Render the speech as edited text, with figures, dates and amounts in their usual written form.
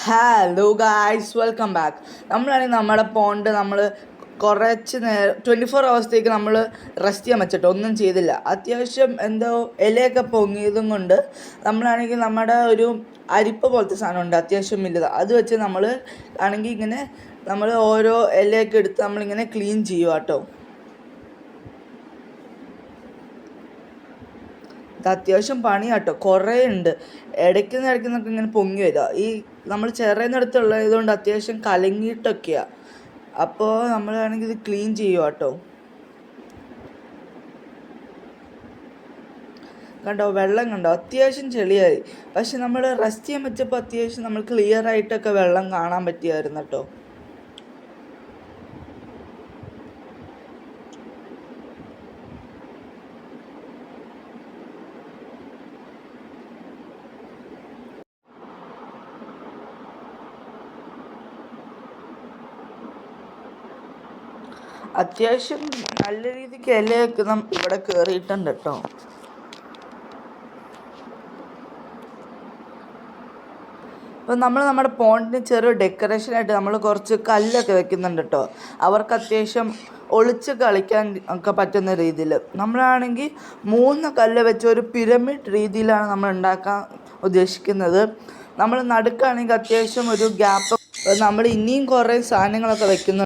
Hello guys, welcome back. നമ്മളാണെങ്കിൽ നമ്മുടെ pond നമ്മൾ കുറച്ച് നേരം 24 hours നമ്മൾ റെസ്റ്റ് ചെയ്യാൻ വെച്ചിട്ട് ഒന്നും ചെയ്തില്ല. അത്യാവശ്യം എന്തോ ഇലയൊക്കെ പൊങ്ങിയതും കൊണ്ട് നമ്മളാണെങ്കിൽ നമ്മുടെ ഒരു അരിപ്പ പോലത്തെ സാധനമുണ്ട്, അത്യാവശ്യം വലുത്. അത് വെച്ച് നമ്മൾ ആണെങ്കിൽ ഇങ്ങനെ നമ്മൾ ഓരോ ഇലയൊക്കെ എടുത്ത് നമ്മളിങ്ങനെ ക്ലീൻ ചെയ്യുക കേട്ടോ. ഇത് അത്യാവശ്യം പണിയാട്ടോ, കുറേ ഉണ്ട്. ഇടയ്ക്കുന്നൊക്കെ ഇങ്ങനെ പൊങ്ങി വരിക. ഈ നമ്മൾ ചിറയുന്നിടത്തുള്ളതുകൊണ്ട് അത്യാവശ്യം കലങ്ങിയിട്ടൊക്കെയാണ്. അപ്പോൾ നമ്മളാണെങ്കിൽ ഇത് ക്ലീൻ ചെയ്യുക കേട്ടോ. കണ്ടോ, വെള്ളം കണ്ടോ, അത്യാവശ്യം ചെളിയായി. പക്ഷെ നമ്മൾ റെസ്റ്റ് ചെയ്യാൻ വെച്ചപ്പോൾ അത്യാവശ്യം നമ്മൾ ക്ലിയർ ആയിട്ടൊക്കെ വെള്ളം കാണാൻ പറ്റിയായിരുന്നു കേട്ടോ. അത്യാവശ്യം നല്ല രീതിക്ക് ഇലയൊക്കെ ഇവിടെ കയറിയിട്ടുണ്ട് കേട്ടോ. അപ്പം നമ്മൾ നമ്മുടെ പോണ്ടിന് ചെറിയ ഡെക്കറേഷനായിട്ട് നമ്മൾ കുറച്ച് കല്ലൊക്കെ വെക്കുന്നുണ്ട് കേട്ടോ. അവർക്ക് അത്യാവശ്യം ഒളിച്ച് കളിക്കാൻ ഒക്കെ പറ്റുന്ന രീതിയിൽ നമ്മളാണെങ്കിൽ 3 കല്ല് വെച്ച് ഒരു പിരമിഡ് രീതിയിലാണ് നമ്മൾ ഉണ്ടാക്കാൻ ഉദ്ദേശിക്കുന്നത്. നമ്മൾ നടുക്കാണെങ്കിൽ അത്യാവശ്യം ഒരു ഗ്യാപ്പ്, നമ്മൾ ഇനിയും കുറേ സാധനങ്ങളൊക്കെ വെക്കുന്നു.